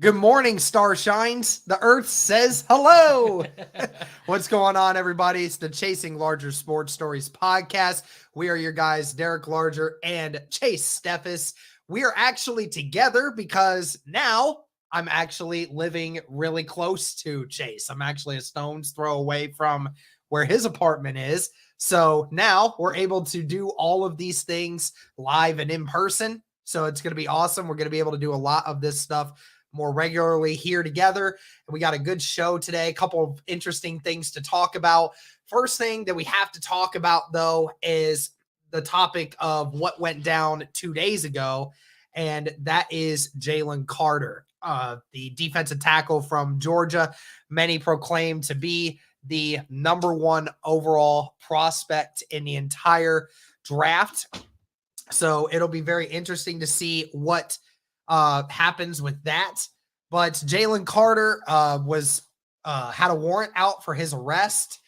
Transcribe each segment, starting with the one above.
Good morning, star shines. The earth says hello. What's going on, everybody? It's the Chasing Larger Sports Stories podcast. We are your guys, Derek Larger and Chase Steffes. We are actually together because now I'm actually living really close to Chase. I'm actually a stone's throw away from where his apartment is. So now we're able to do all of these things live and in person. So it's going to be awesome. We're going to be able to do a lot of this stuff more regularly here together. And we got a good show today, a couple of interesting things to talk about. First thing that we have to talk about, though, is the topic of what went down 2 days ago, and that is Jalen Carter, the defensive tackle from Georgia. Many proclaim to be the number one overall prospect in the entire draft. So it'll be very interesting to see what happens with that. But Jalen Carter had a warrant out for his arrest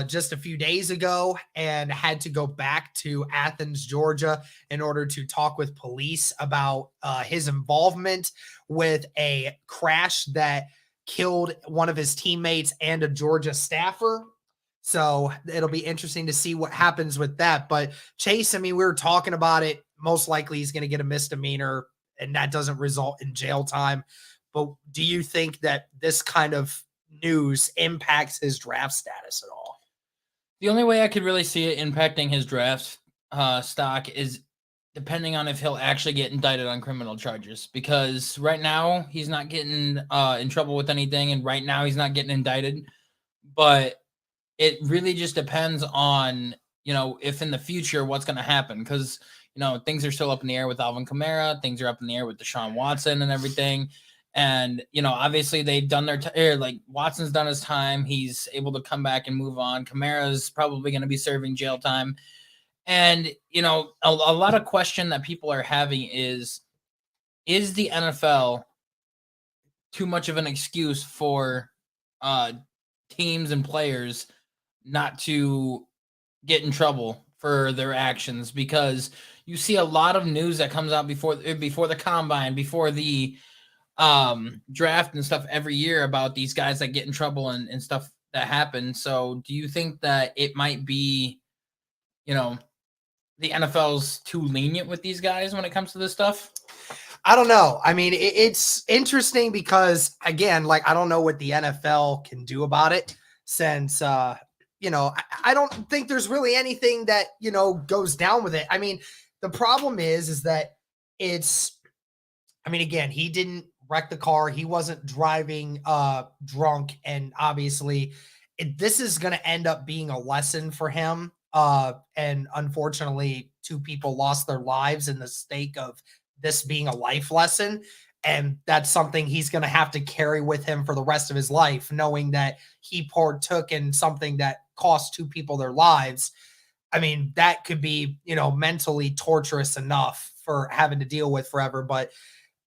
just a few days ago and had to go back to Athens, Georgia, in order to talk with police about his involvement with a crash that killed one of his teammates and a Georgia staffer. So it'll be interesting to see what happens with that. But Chase, I mean, we were talking about it. Most likely he's going to get a misdemeanor and that doesn't result in jail time. But do you think that this kind of news impacts his draft status at all? The only way I could really see it impacting his draft stock is depending on if he'll actually get indicted on criminal charges. Because right now he's not getting in trouble with anything, and right now he's not getting indicted. But it really just depends on, if in the future what's going to happen. Because, things are still up in the air with Alvin Kamara. Things are up in the air with Deshaun Watson and everything. And, obviously they've done their like Watson's done his time. He's able to come back and move on. Kamara's probably going to be serving jail time. And, a lot of question that people are having is the NFL too much of an excuse for teams and players not to get in trouble for their actions? Because you see a lot of news that comes out before the combine, before the draft and stuff every year about these guys that get in trouble and stuff that happen. So do you think that it might be, the NFL's too lenient with these guys when it comes to this stuff? I don't know. I mean, it's interesting because, again, like, I don't know what the NFL can do about it since, I don't think there's really anything that, goes down with it. I mean, the problem is that again, he didn't wreck the car. He wasn't driving drunk. And obviously this is going to end up being a lesson for him. And unfortunately, 2 people lost their lives in the stake of this being a life lesson. And that's something he's going to have to carry with him for the rest of his life, knowing that he partook in something that cost 2 people their lives. I mean, that could be, mentally torturous enough for having to deal with forever. But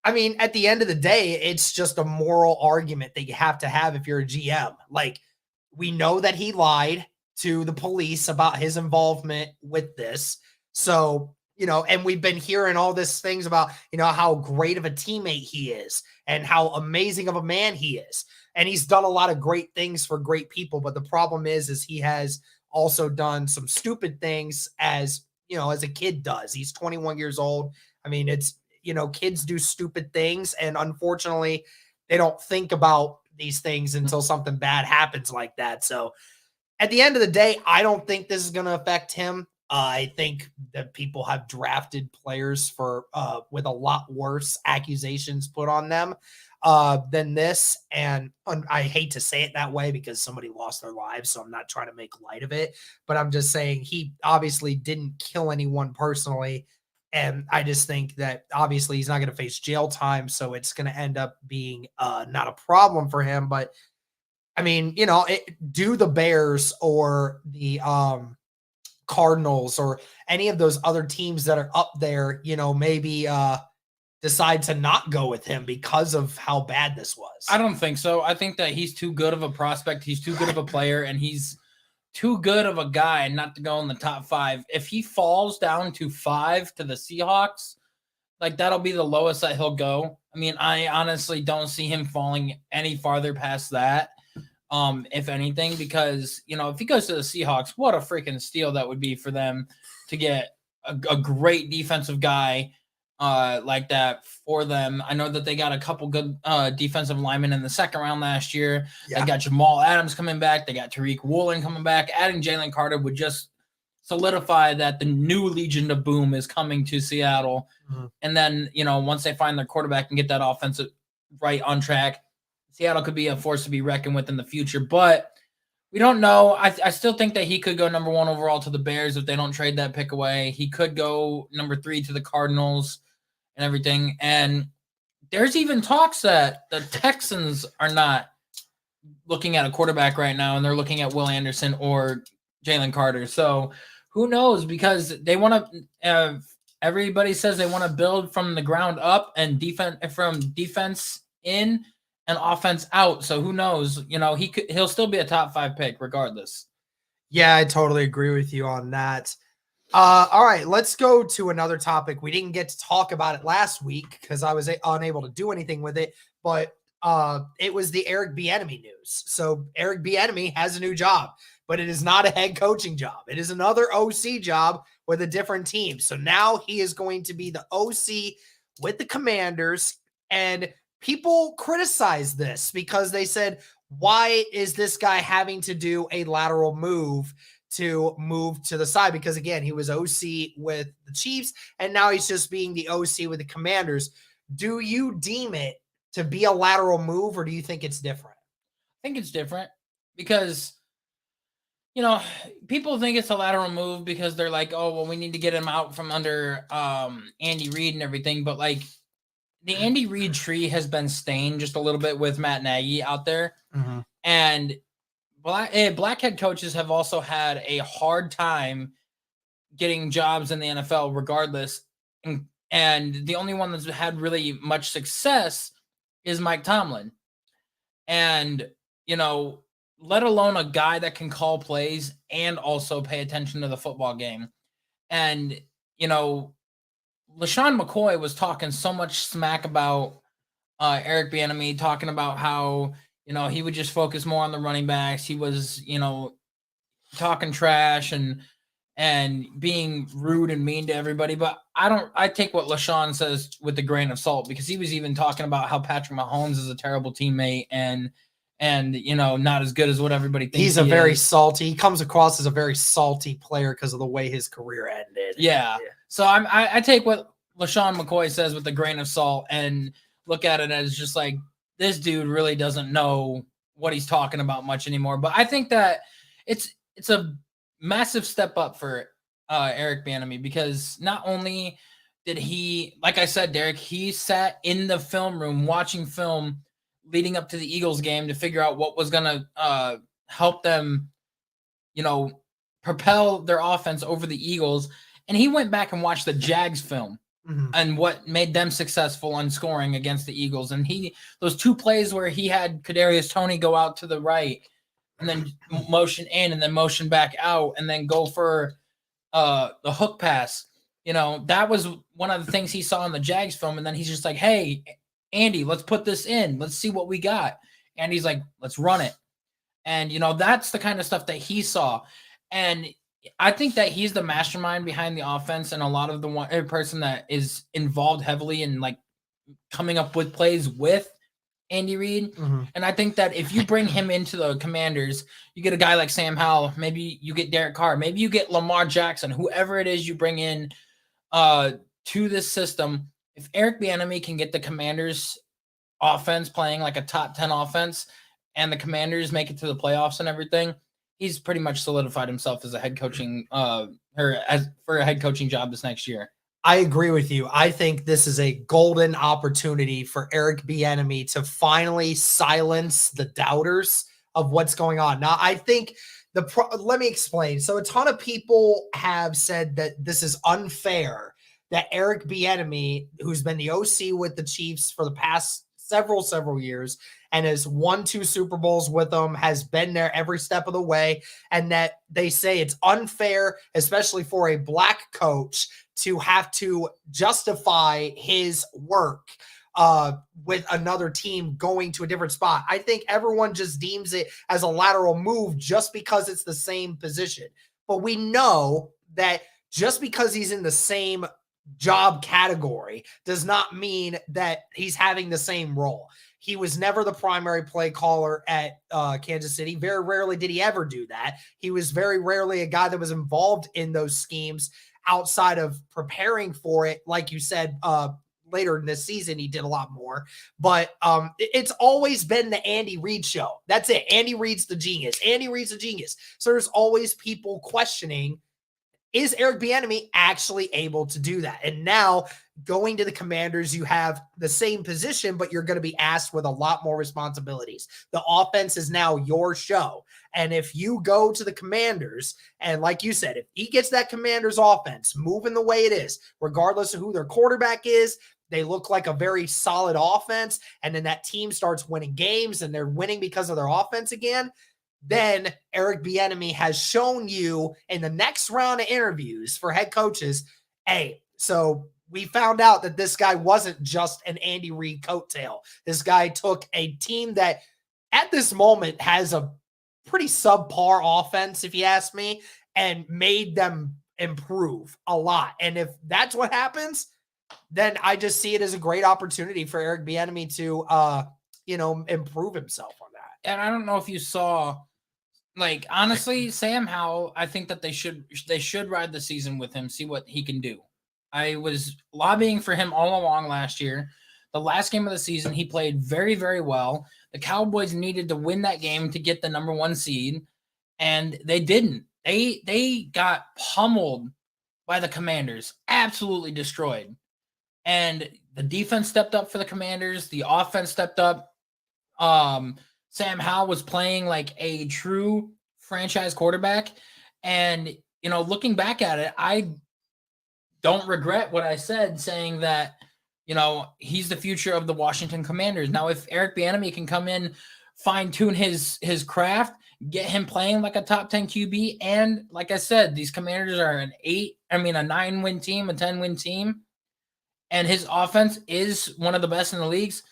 I mean, at the end of the day, it's just a moral argument that you have to have if you're a GM. Like, we know that he lied to the police about his involvement with this. So, and we've been hearing all these things about, how great of a teammate he is and how amazing of a man he is. And he's done a lot of great things for great people. But the problem is he has also done some stupid things as a kid does. He's 21 years old. I mean, it's, kids do stupid things. And unfortunately, they don't think about these things until something bad happens like that. So at the end of the day, I don't think this is going to affect him. I think that people have drafted players for with a lot worse accusations put on them than this. And I hate to say it that way because somebody lost their lives, so I'm not trying to make light of it. But I'm just saying he obviously didn't kill anyone personally. And I just think that obviously he's not going to face jail time, so it's going to end up being not a problem for him. But I mean, do the Bears or the Cardinals or any of those other teams that are up there, maybe decide to not go with him because of how bad this was? I don't think so. I think that he's too good of a prospect. He's too good of a player, and he's too good of a guy not to go in the top 5. If he falls down to 5 to the Seahawks, Like that'll be the lowest that he'll go. I mean, I honestly don't see him falling any farther past that. If anything, because if he goes to the Seahawks, what a freaking steal that would be for them to get a great defensive guy like that for them. I know that they got a couple good defensive linemen in the second round last year. Yeah. They got Jamal Adams coming back. They got Tariq Woolen coming back. Adding Jalen Carter would just solidify that the new Legion of Boom is coming to Seattle. Mm-hmm. And then, once they find their quarterback and get that offensive right on track, Seattle could be a force to be reckoned with in the future. But we don't know. I still think that he could go number 1 overall to the Bears if they don't trade that pick away. He could go number 3 to the Cardinals and everything. And there's even talks that the Texans are not looking at a quarterback right now, and they're looking at Will Anderson or Jalen Carter. So who knows? Because they want to everybody says they want to build from the ground up and defense in and offense out. So who knows? He'll still be a top 5 pick regardless. Yeah, I totally agree with you on that. All right, let's go to another topic. We didn't get to talk about it last week because I was unable to do anything with it, but it was the Eric Bieniemy news. So Eric Bieniemy has a new job, but it is not a head coaching job. It is another OC job with a different team. So now he is going to be the OC with the Commanders, and people criticize this because they said, why is this guy having to do a lateral move to move to the side? Because again, he was OC with the Chiefs and now he's just being the OC with the Commanders. Do you deem it to be a lateral move, or do you think it's different? I think it's different because people think it's a lateral move because they're like, oh, well, we need to get him out from under Andy Reid and everything. But like the Andy Reid tree has been stained just a little bit with Matt Nagy out there. Mm-hmm. And black head coaches have also had a hard time getting jobs in the NFL regardless. And the only one that's had really much success is Mike Tomlin. And, let alone a guy that can call plays and also pay attention to the football game. And, LaShawn McCoy was talking so much smack about Eric Bieniemy, talking about how, he would just focus more on the running backs. He was, talking trash and being rude and mean to everybody. But I take what LaShawn says with a grain of salt, because he was even talking about how Patrick Mahomes is a terrible teammate and not as good as what everybody thinks. He's he comes across as a very salty player because of the way his career ended. Yeah. So I take what LaShawn McCoy says with a grain of salt and look at it as just like, this dude really doesn't know what he's talking about much anymore. But I think that it's a massive step up for Eric Bieniemy, because not only did he, like I said, Derek, he sat in the film room watching film leading up to the Eagles game to figure out what was going to help them, propel their offense over the Eagles. And he went back and watched the Jags film. Mm-hmm. And what made them successful on scoring against the Eagles. And those 2 plays where he had Kadarius Toney go out to the right and then motion in and then motion back out and then go for the hook pass. That was one of the things he saw in the Jags film. And then he's just like, hey, Andy, let's put this in. Let's see what we got. And he's like, let's run it. And, that's the kind of stuff that he saw. And I think that he's the mastermind behind the offense, and a lot of the person that is involved heavily in like coming up with plays with Andy Reid. Mm-hmm. And I think that if you bring him into the Commanders, you get a guy like Sam Howell, maybe you get Derek Carr, maybe you get Lamar Jackson, whoever it is you bring in to this system. If Eric Bieniemy can get the Commanders offense playing like a top 10 offense and the Commanders make it to the playoffs and everything, he's pretty much solidified himself as a head coaching for a head coaching job this next year. I agree with you. I think this is a golden opportunity for Eric Bieniemy to finally silence the doubters of what's going on. Now, I think let me explain. So a ton of people have said that this is unfair, that Eric Bieniemy, who's been the OC with the Chiefs for the past several years and has won 2 Super Bowls with them, has been there every step of the way, and that they say it's unfair, especially for a black coach, to have to justify his work with another team going to a different spot. I think everyone just deems it as a lateral move just because it's the same position. But we know that just because he's in the same job category does not mean that he's having the same role. He was never the primary play caller at Kansas City. Very rarely did he ever do that. He was very rarely a guy that was involved in those schemes outside of preparing for it. Like you said, later in this season, he did a lot more. But it's always been the Andy Reid show. That's it. Andy Reid's the genius. Andy Reid's the genius. So there's always people questioning, is Eric Bieniemy actually able to do that? And now going to the Commanders, you have the same position, but you're going to be asked with a lot more responsibilities. The offense is now your show. And if you go to the Commanders, and like you said, if he gets that Commanders offense moving the way it is, regardless of who their quarterback is, they look like a very solid offense. And then that team starts winning games and they're winning because of their offense again. Then Eric Bieniemy has shown you in the next round of interviews for head coaches, hey, so we found out that this guy wasn't just an Andy Reid coattail. This guy took a team that at this moment has a pretty subpar offense, if you ask me, and made them improve a lot. And if that's what happens, then I just see it as a great opportunity for Eric Bieniemy to, improve himself on that. And I don't know if you saw, like, honestly, Sam Howell, I think that they should ride the season with him, see what he can do. I was lobbying for him all along last year. The last game of the season, he played very, very well. The Cowboys needed to win that game to get the number 1 seed, and they didn't. They got pummeled by the Commanders, absolutely destroyed. And the defense stepped up for the Commanders. The offense stepped up. Sam Howell was playing like a true franchise quarterback. And, looking back at it, I don't regret what I said, saying that, he's the future of the Washington Commanders. Now, if Eric Bieniemy can come in, fine-tune his craft, get him playing like a top 10 QB, and like I said, these Commanders are a 9-win team, a 10-win team, and his offense is one of the best in the leagues,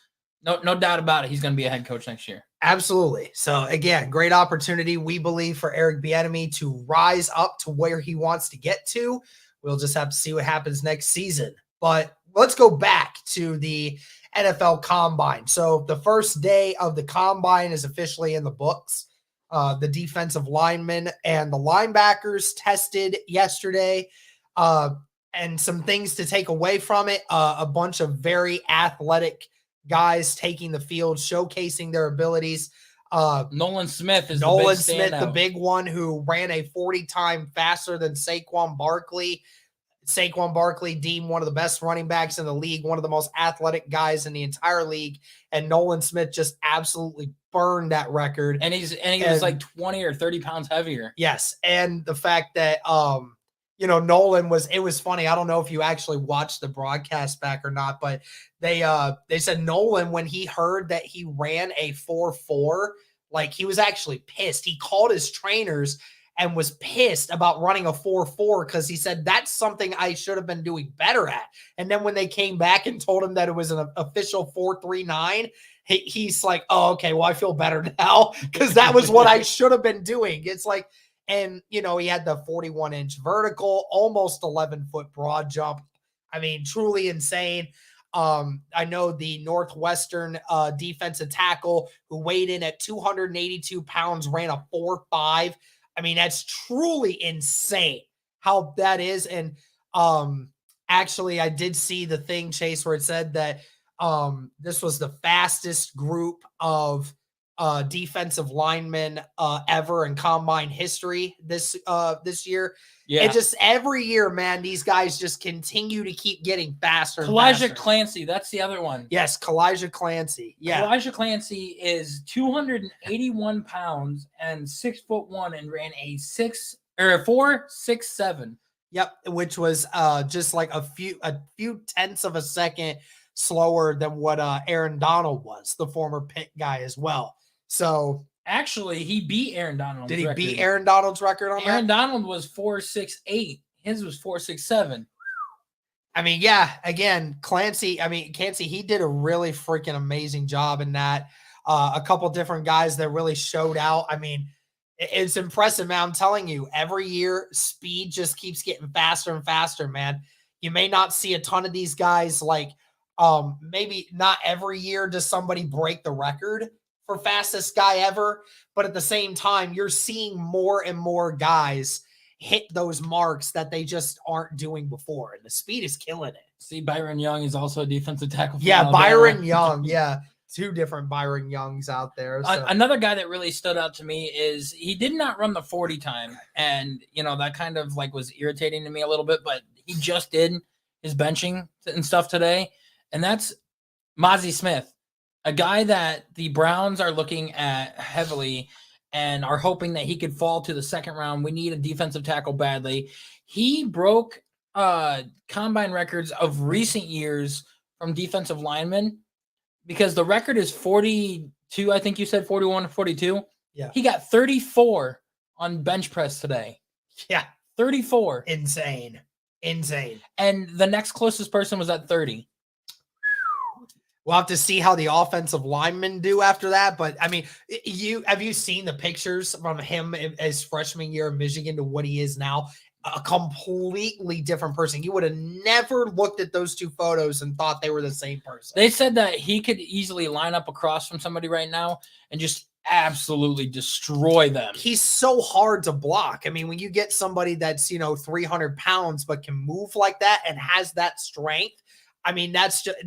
no doubt about it, he's going to be a head coach next year. Absolutely. So again, great opportunity, we believe, for Eric Bieniemy to rise up to where he wants to get to. We'll just have to see what happens next season. But let's go back to the NFL Combine. So the first day of the Combine is officially in the books. The defensive linemen and the linebackers tested yesterday. And some things to take away from it. A bunch of very athletic guys taking the field, showcasing their abilities. Nolan Smith is the big one, who ran a 40 time faster than Saquon Barkley. Saquon Barkley deemed one of the best running backs in the league, one of the most athletic guys in the entire league, and Nolan Smith just absolutely burned that record. And he was like 20 or 30 pounds heavier. Yes, and the fact that Nolan it was funny. I don't know if you actually watched the broadcast back or not, but they said Nolan, when he heard that he ran a 4.4, like, he was actually pissed. He called his trainers and was pissed about running a 4.4 because he said, that's something I should have been doing better at. And then when they came back and told him that it was an official 4.39, he's like, oh, okay, well, I feel better now because that was what I should have been doing. It's like, and, he had the 41-inch vertical, almost 11-foot broad jump. I mean, truly insane. I know the Northwestern defensive tackle, who weighed in at 282 pounds, ran a 4.5. I mean, that's truly insane how that is. And actually, I did see the thing, Chase, where it said that this was the fastest group of defensive linemen ever in combine history this year. Yeah. And just every year, man, these guys just continue to keep getting faster. Kalijah Clancy, that's the other one. Yes, Kalijah Clancy. Yeah. Kalijah Clancy is 281 pounds and 6'1" and ran a 4.67. Yep, which was just like a few tenths of a second slower than what Aaron Donald was, the former Pitt guy as well. So actually, he beat Aaron Donald. Did he beat Aaron Donald's record on that? Aaron Donald was 4.68. His was 4.67. I mean, yeah, again, Clancy, he did a really freaking amazing job in that. A couple different guys that really showed out. I mean, it's impressive, man. I'm telling you, every year, speed just keeps getting faster and faster, man. You may not see a ton of these guys like maybe not every year does somebody break the record for fastest guy ever, but at the same time, you're seeing more and more guys hit those marks that they just aren't doing before. And the speed is killing it. See, Byron Young is also a defensive tackle. Yeah, Alabama. Byron Young. Yeah. Two different Byron Youngs out there. So. Another guy that really stood out to me is he did not run the 40 time. And, that kind of like was irritating to me a little bit, but he just did his benching and stuff today. And that's Mazi Smith, a guy that the Browns are looking at heavily and are hoping that he could fall to the second round. We need a defensive tackle badly. He broke combine records of recent years from defensive linemen because the record is 42. I think you said 41 to 42. Yeah. He got 34 on bench press today. Yeah. 34. Insane. And the next closest person was at 30. We'll have to see how the offensive linemen do after that. But I mean, have you seen the pictures from him as freshman year in Michigan to what he is now? A completely different person. You would have never looked at those two photos and thought they were the same person. They said that he could easily line up across from somebody right now and just absolutely destroy them. He's so hard to block. I mean, when you get somebody that's, 300 pounds, but can move like that and has that strength, I mean, that's just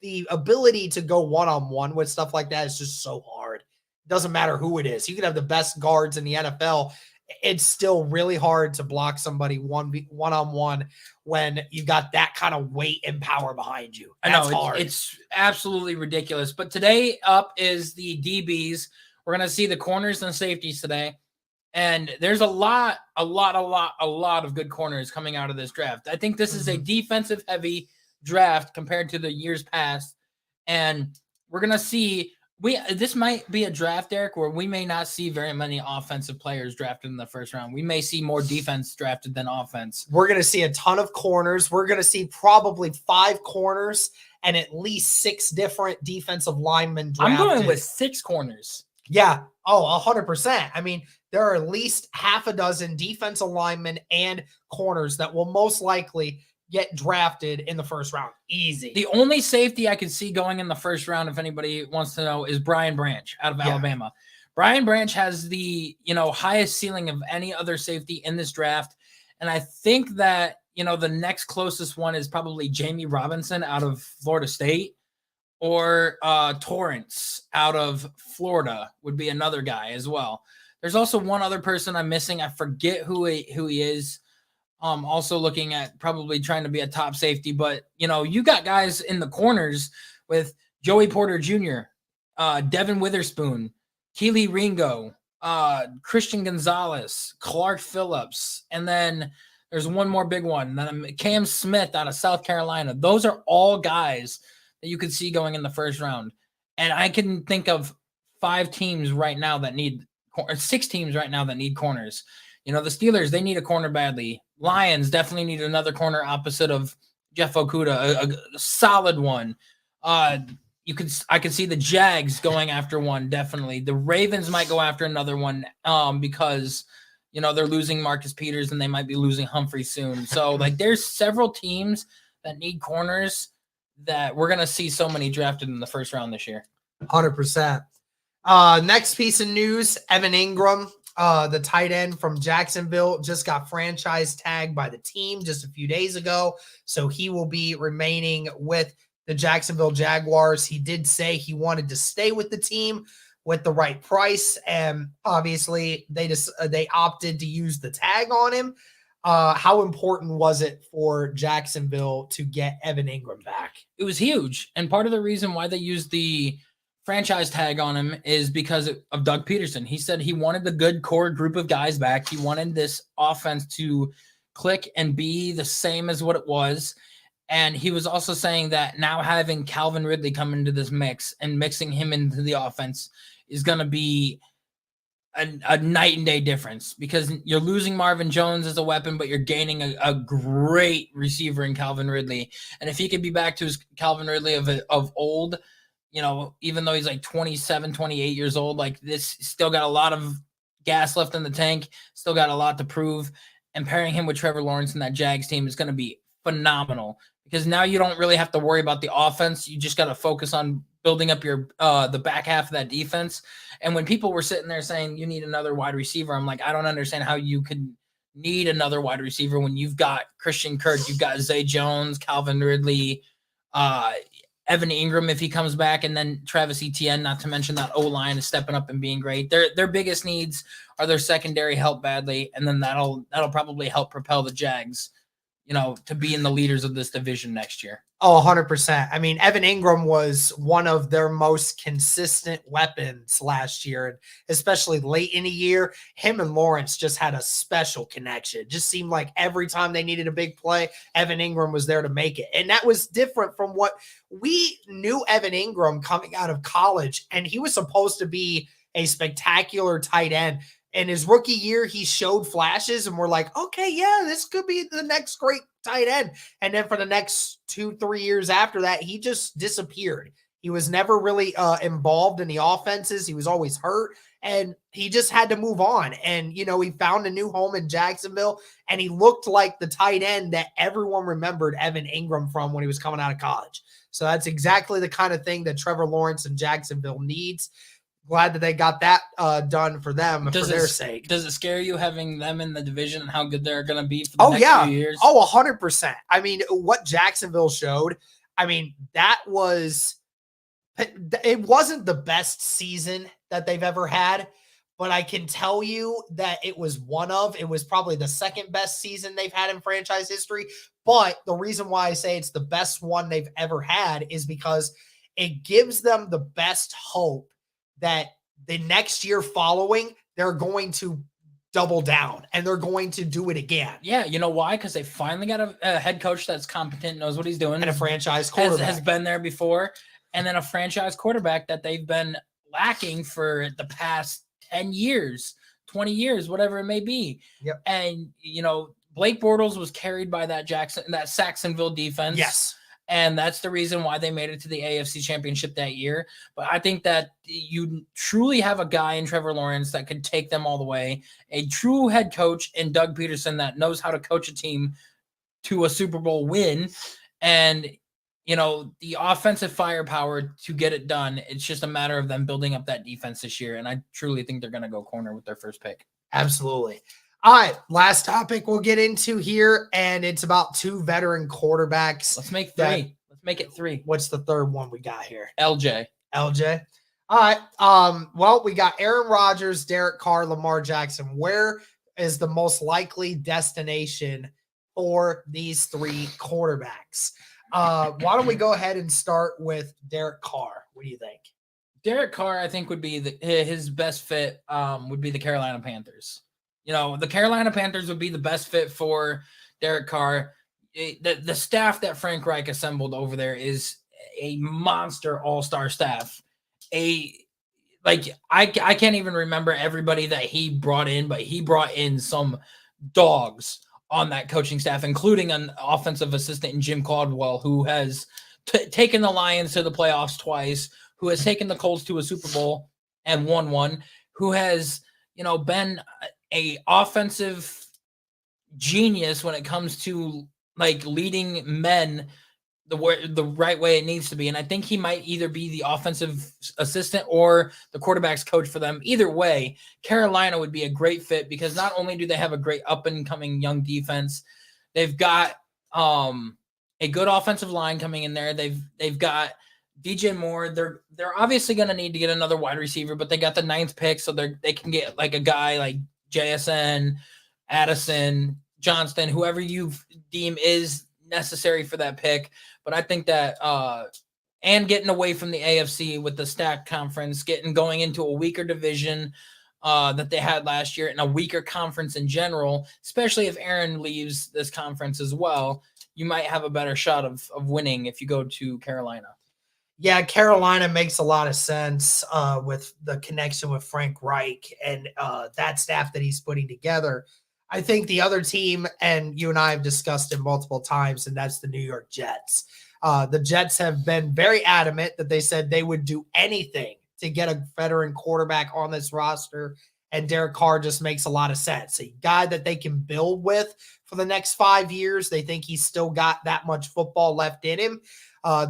the ability to go one-on-one with stuff like that is just so hard. It doesn't matter who it is. You can have the best guards in the NFL. It's still really hard to block somebody one-on-one when you've got that kind of weight and power behind you. That's hard. It's absolutely ridiculous. But today up is the DBs. We're going to see the corners and safeties today. And there's a lot of good corners coming out of this draft. I think this is a defensive heavy draft compared to the years past. And we're going to see this might be a draft, Derek, where we may not see very many offensive players drafted in the first round. We may see more defense drafted than offense. We're going to see a ton of corners. We're going to see probably 5 corners and at least 6 different defensive linemen drafted. I'm going with 6 corners. Yeah. Oh, 100%. I mean, there are at least half a dozen defensive linemen and corners that will most likely get drafted in the first round. Easy. The only safety I could see going in the first round, if anybody wants to know, is Brian Branch out of Alabama. Brian Branch has the, highest ceiling of any other safety in this draft. And I think that, the next closest one is probably Jamie Robinson out of Florida State, or Torrance out of Florida would be another guy as well. There's also one other person I'm missing. I forget who he is. Also looking at probably trying to be a top safety, but you got guys in the corners with Joey Porter Jr., Devin Witherspoon, Keely Ringo, Christian Gonzalez, Clark Phillips, and then there's one more big one, Cam Smith out of South Carolina. Those are all guys that you could see going in the first round. And I can think of 6 teams right now that need corners. The Steelers, they need a corner badly. Lions definitely need another corner opposite of Jeff Okudah, a solid one. I could see the Jags going after one, definitely. The Ravens might go after another one because, they're losing Marcus Peters and they might be losing Humphrey soon. So, there's several teams that need corners that we're going to see so many drafted in the first round this year. 100%. Next piece of news, Evan Ingram. The tight end from Jacksonville just got franchise tagged by the team just a few days ago. So he will be remaining with the Jacksonville Jaguars. He did say he wanted to stay with the team with the right price. And obviously they opted to use the tag on him. How important was it for Jacksonville to get Evan Ingram back? It was huge. And part of the reason why they used the franchise tag on him is because of Doug Peterson. He said he wanted the good core group of guys back. He wanted this offense to click and be the same as what it was. And he was also saying that now having Calvin Ridley come into this mix and mixing him into the offense is going to be a night and day difference because you're losing Marvin Jones as a weapon, but you're gaining a great receiver in Calvin Ridley. And if he could be back to his Calvin Ridley of old, even though he's like 27, 28 years old, like this still got a lot of gas left in the tank, still got a lot to prove. And pairing him with Trevor Lawrence and that Jags team is going to be phenomenal because now you don't really have to worry about the offense. You just got to focus on building up your the back half of that defense. And when people were sitting there saying you need another wide receiver, I'm like, I don't understand how you could need another wide receiver when you've got Christian Kirk, you've got Zay Jones, Calvin Ridley, Evan Ingram if he comes back, and then Travis Etienne, not to mention that O-line is stepping up and being great. Their biggest needs are their secondary help badly, and then that'll probably help propel the Jags, to be in the leaders of this division next year. Oh, 100%. I mean, Evan Ingram was one of their most consistent weapons last year, and especially late in the year, him and Lawrence just had a special connection. It just seemed like every time they needed a big play, Evan Ingram was there to make it. And that was different from what we knew Evan Ingram coming out of college, and he was supposed to be a spectacular tight end. In his rookie year, he showed flashes, and we're like, okay, yeah, this could be the next great tight end. And then for the next 2-3 years after that, he just disappeared. He was never really involved in the offenses. He was always hurt, and he just had to move on. And, he found a new home in Jacksonville, and he looked like the tight end that everyone remembered Evan Ingram from when he was coming out of college. So that's exactly the kind of thing that Trevor Lawrence and Jacksonville needs. Glad that they got that done for them for their sake. Does it scare you having them in the division and how good they're going to be for the next few years? Oh, 100%. I mean, what Jacksonville showed, it wasn't the best season that they've ever had, but I can tell you that it was probably the second best season they've had in franchise history. But the reason why I say it's the best one they've ever had is because it gives them the best hope that the next year following, they're going to double down and they're going to do it again. Yeah, you know why? Because they finally got a head coach that's competent, knows what he's doing. And a franchise quarterback. Has been there before. And then a franchise quarterback that they've been lacking for the past 10 years, 20 years, whatever it may be. Yep. And, Blake Bortles was carried by that Saxonville defense. Yes. And that's the reason why they made it to the AFC Championship that year. But I think that you truly have a guy in Trevor Lawrence that could take them all the way, a true head coach in Doug Peterson that knows how to coach a team to a Super Bowl win, and, the offensive firepower to get it done. It's just a matter of them building up that defense this year, and I truly think they're going to go corner with their first pick. Absolutely. All right, last topic we'll get into here, and it's about two veteran quarterbacks. Let's make three. Let's make it three. What's the third one we got here? LJ. All right. Well, we got Aaron Rodgers, Derek Carr, Lamar Jackson. Where is the most likely destination for these three quarterbacks? Why don't we go ahead and start with Derek Carr? What do you think? Derek Carr, I think, would be his best fit. Would be the Carolina Panthers. The Carolina Panthers would be the best fit for Derek Carr. The staff that Frank Reich assembled over there is a monster all-star staff. I can't even remember everybody that he brought in, but he brought in some dogs on that coaching staff, including an offensive assistant in Jim Caldwell, who has taken the Lions to the playoffs twice, who has taken the Colts to a Super Bowl and won one, who has, been a offensive genius when it comes to leading men the right way it needs to be. And I think he might either be the offensive assistant or the quarterback's coach for them. Either way, Carolina would be a great fit because not only do they have a great up and coming young defense, they've got a good offensive line coming in there. They've got DJ Moore. They're obviously going to need to get another wide receiver, but they got the 9th pick, so they can get a guy like JSN, Addison, Johnston, whoever you deem is necessary for that pick. But I think that and getting away from the AFC with the stacked conference, going into a weaker division that they had last year and a weaker conference in general, especially if Aaron leaves this conference as well, you might have a better shot of winning if you go to Carolina. Yeah, Carolina makes a lot of sense with the connection with Frank Reich and that staff that he's putting together. I think the other team, and you and I have discussed it multiple times, and that's the New York Jets. The Jets have been very adamant that they said they would do anything to get a veteran quarterback on this roster, and Derek Carr just makes a lot of sense. A guy that they can build with for the next 5 years. They think he's still got that much football left in him.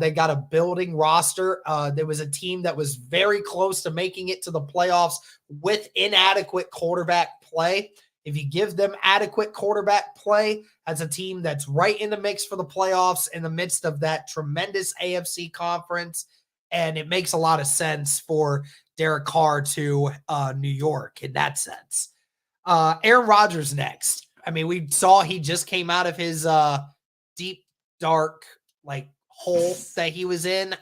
They got a building roster. There was a team that was very close to making it to the playoffs with inadequate quarterback play. If you give them adequate quarterback play, that's a team that's right in the mix for the playoffs in the midst of that tremendous AFC conference. And it makes a lot of sense for Derek Carr to New York in that sense. Aaron Rodgers next. I mean, we saw he just came out of his deep, dark, like hole that he was in.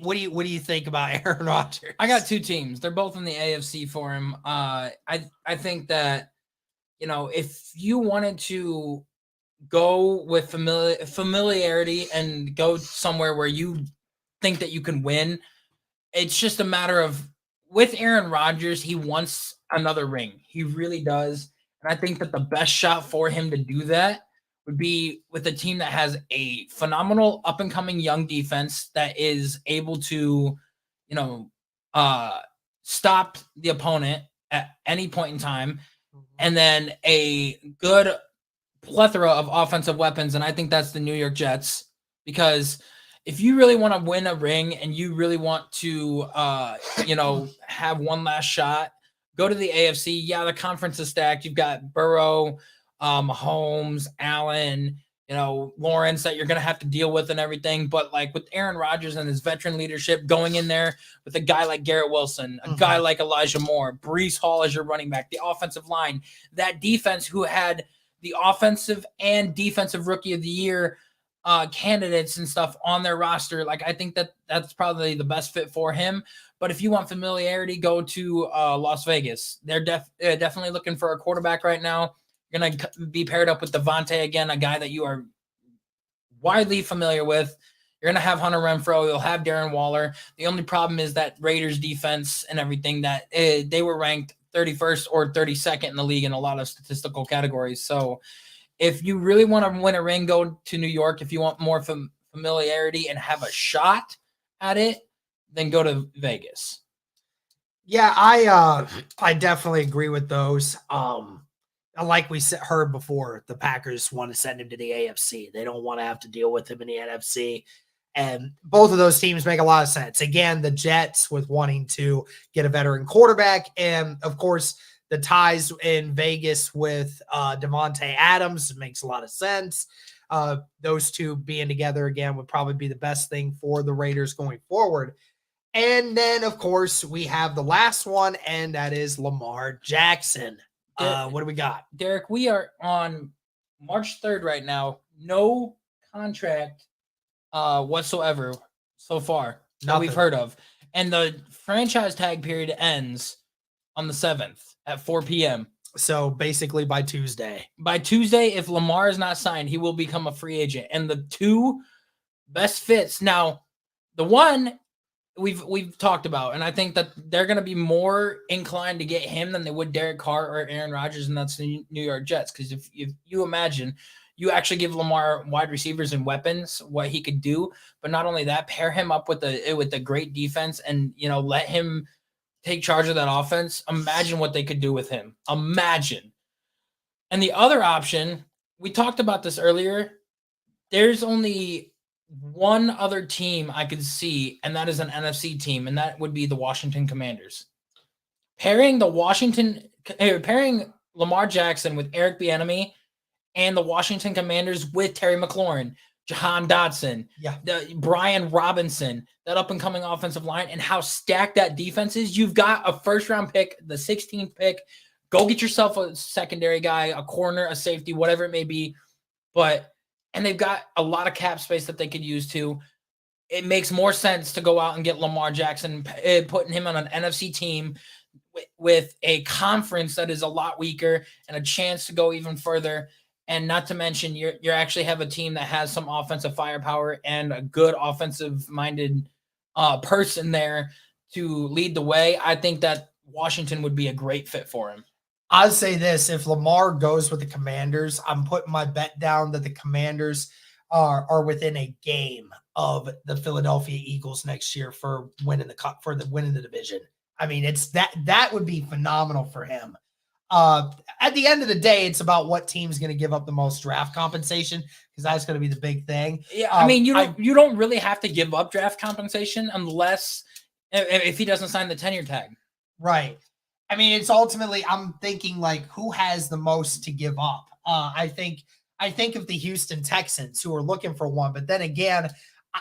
What do you think about Aaron Rodgers? I got two teams. They're both in the AFC for him. I think that, you know, if you wanted to go with familiarity and go somewhere where you think that you can win, it's just a matter of, with Aaron Rodgers, he wants another ring. He really does. And I think that the best shot for him to do that would be with a team that has a phenomenal up and coming young defense that is able to, you know, stop the opponent at any point in time, and then a good plethora of offensive weapons. And I think that's the New York Jets, because if you really want to win a ring and you really want to, you know, have one last shot, go to the AFC. Yeah, the conference is stacked. You've got Burrow, Mahomes, Allen, you know, Lawrence that you're going to have to deal with and everything. But like with Aaron Rodgers and his veteran leadership, going in there with a guy like Garrett Wilson, a guy like Elijah Moore, Breece Hall as your running back, the offensive line, that defense who had the offensive and defensive rookie of the year candidates and stuff on their roster. Like, I think that that's probably the best fit for him. But if you want familiarity, go to Las Vegas. They're definitely looking for a quarterback right now. You're going to be paired up with Devontae again, a guy that you are widely familiar with. You're going to have Hunter Renfrow. You'll have Darren Waller. The only problem is that Raiders defense and everything, that they were ranked 31st or 32nd in the league in a lot of statistical categories. So if you really want to win a ring, go to New York. If you want more familiarity and have a shot at it, then go to Vegas. Yeah, I definitely agree with those. Like we heard before, the Packers want to send him to the AFC. They don't want to have to deal with him in the NFC. And both of those teams make a lot of sense. Again, the Jets with wanting to get a veteran quarterback, and of course, the ties in Vegas with Devontae Adams makes a lot of sense. Those two being together again would probably be the best thing for the Raiders going forward. And then, of course, we have the last one, and that is Lamar Jackson. What do we got? Derek, we are on March 3rd right now. No contract whatsoever so far that we've heard of. And the franchise tag period ends on the 7th at 4 p.m. So basically by Tuesday. By Tuesday, if Lamar is not signed, he will become a free agent. And the two best fits. Now, the one we've talked about, and I think that they're going to be more inclined to get him than they would Derek Carr or Aaron Rodgers, and that's the New York Jets. Because if you imagine, you actually give Lamar wide receivers and weapons, what he could do, but not only that, pair him up with the great defense, and you know, let him take charge of that offense. Imagine what they could do with him. Imagine. And the other option, we talked about this earlier. There's only one other team I could see, and that is an NFC team, and that would be the Washington Commanders. Pairing Lamar Jackson with Eric Bieniemy and the Washington Commanders with Terry McLaurin, Jahan Dotson, Brian Robinson, that up-and-coming offensive line, and how stacked that defense is. You've got a first-round pick, the 16th pick. Go get yourself a secondary guy, a corner, a safety, whatever it may be. And they've got a lot of cap space that they could use too. It makes more sense to go out and get Lamar Jackson, putting him on an NFC team with a conference that is a lot weaker and a chance to go even further. And not to mention, you actually have a team that has some offensive firepower and a good offensive minded person there to lead the way. I think that Washington would be a great fit for him. I'll say this: if Lamar goes with the Commanders, I'm putting my bet down that the Commanders are within a game of the Philadelphia Eagles next year for winning the cup, for the winning the division. I mean, it's that would be phenomenal for him. At the end of the day, it's about what team's going to give up the most draft compensation, because that's going to be the big thing. Yeah, I mean, you don't really have to give up draft compensation unless if he doesn't sign the tenure tag. Right. I mean, it's ultimately, I'm thinking like, who has the most to give up? I think of the Houston Texans, who are looking for one, but then again,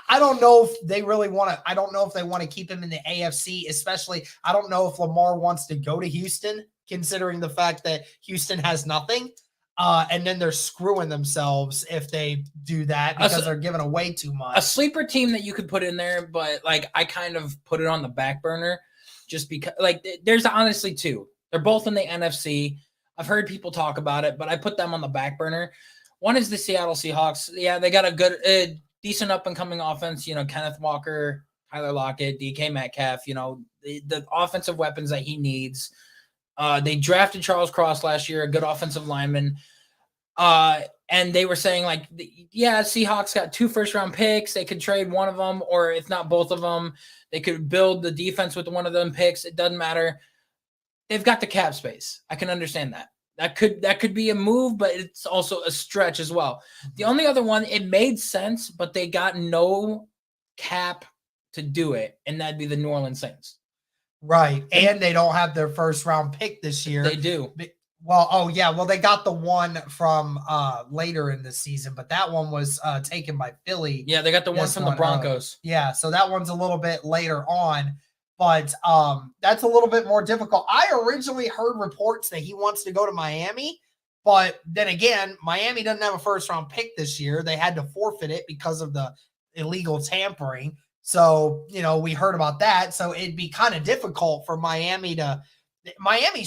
I don't know if they really want to. I don't know if they want to keep him in the AFC, especially. I don't know if Lamar wants to go to Houston, considering the fact that Houston has nothing. And then they're screwing themselves if they do that, because they're giving away too much. A sleeper team that you could put in there, but like I kind of put it on the back burner just because, like, there's honestly two. They're both in the NFC. I've heard people talk about it, but I put them on the back burner. One is the Seattle Seahawks. Yeah, they got a good, decent up-and-coming offense. You know, Kenneth Walker, Tyler Lockett, DK Metcalf, you know, the offensive weapons that he needs. They drafted Charles Cross last year, a good offensive lineman. And they were saying, like, yeah, Seahawks got 2 first-round picks. They could trade one of them, or if not both of them, they could build the defense with one of them picks. It doesn't matter. They've got the cap space. I can understand that. That could be a move, but it's also a stretch as well. The only other one, it made sense, but they got no cap to do it, and that'd be the New Orleans Saints. Right. And they don't have their first round pick this year. They do. Well, oh yeah. Well, they got the one from later in the season, but that one was taken by Philly. Yeah, they got the one from the Broncos. Yeah, so that one's a little bit later on, but that's a little bit more difficult. I originally heard reports that he wants to go to Miami, but then again, Miami doesn't have a first round pick this year. They had to forfeit it because of the illegal tampering. So, you know, we heard about that. So it'd be kind of difficult for Miami's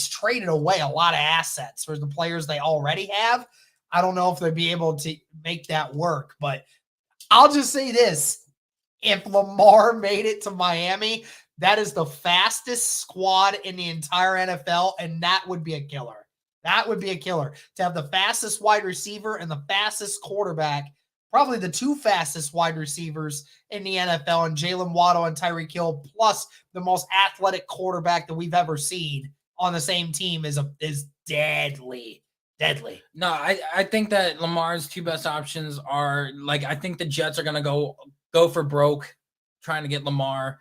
traded away a lot of assets for the players they already have. I don't know if they'd be able to make that work, but I'll just say this. If Lamar made it to Miami, that is the fastest squad in the entire NFL, and that would be a killer. That would be a killer. To have the fastest wide receiver and the fastest quarterback, probably the 2 fastest wide receivers in the NFL, and Jalen Waddle and Tyreek Hill, plus the most athletic quarterback that we've ever seen on the same team is deadly. Deadly. No, I think that Lamar's 2 best options are, like, I think the Jets are going to go for broke trying to get Lamar.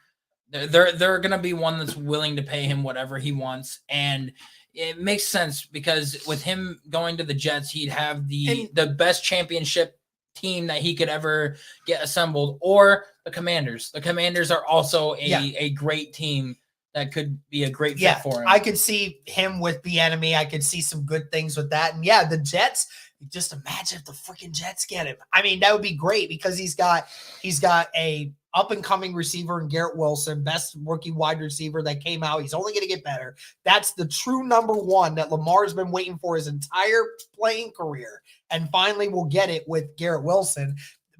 They're going to be one that's willing to pay him whatever he wants. And it makes sense because with him going to the Jets, he'd have the best championship team that he could ever get assembled, or the Commanders. The Commanders are also a great team that could be a great fit for him. I could see him with Bieniemy. I could see some good things with that. And yeah, the Jets, just imagine if the freaking Jets get him. I mean, that would be great because he's got a up-and-coming receiver in Garrett Wilson, best rookie wide receiver that came out. He's only going to get better. That's the true number one that Lamar's been waiting for his entire playing career, and finally will get it with Garrett Wilson.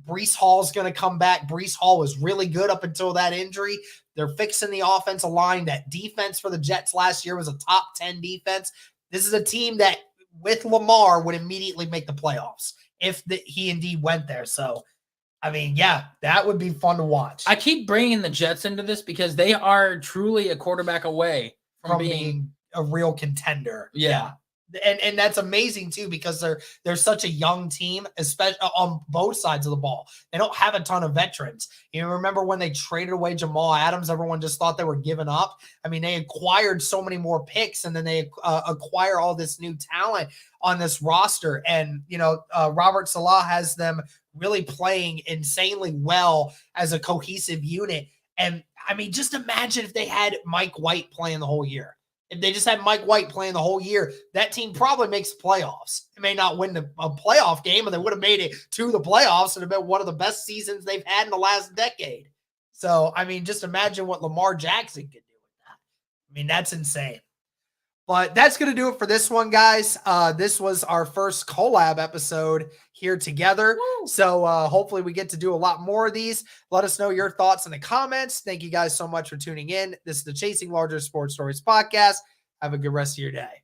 Breece Hall's going to come back. Breece Hall was really good up until that injury. They're fixing the offensive line. That defense for the Jets last year was a top 10 defense. This is a team that, with Lamar, would immediately make the playoffs if he indeed went there. So, I mean, yeah, that would be fun to watch. I keep bringing the Jets into this because they are truly a quarterback away from being a real contender. Yeah. And that's amazing too, because they're such a young team, especially on both sides of the ball. They don't have a ton of veterans. You remember when they traded away Jamal Adams, everyone just thought they were giving up. I mean, they acquired so many more picks, and then they acquire all this new talent on this roster. And, you know, Robert Salah has them really playing insanely well as a cohesive unit. And I mean, just imagine if they had Mike White playing the whole year. If they just had Mike White playing the whole year, that team probably makes playoffs. It may not win a playoff game, but they would have made it to the playoffs and have been one of the best seasons they've had in the last decade. So, I mean, just imagine what Lamar Jackson could do with that. I mean, that's insane. But that's going to do it for this one, guys. This was our first collab episode here together. Woo. So hopefully we get to do a lot more of these. Let us know your thoughts in the comments. Thank you guys so much for tuning in. This is the Chasing Larger Sports Stories podcast. Have a good rest of your day.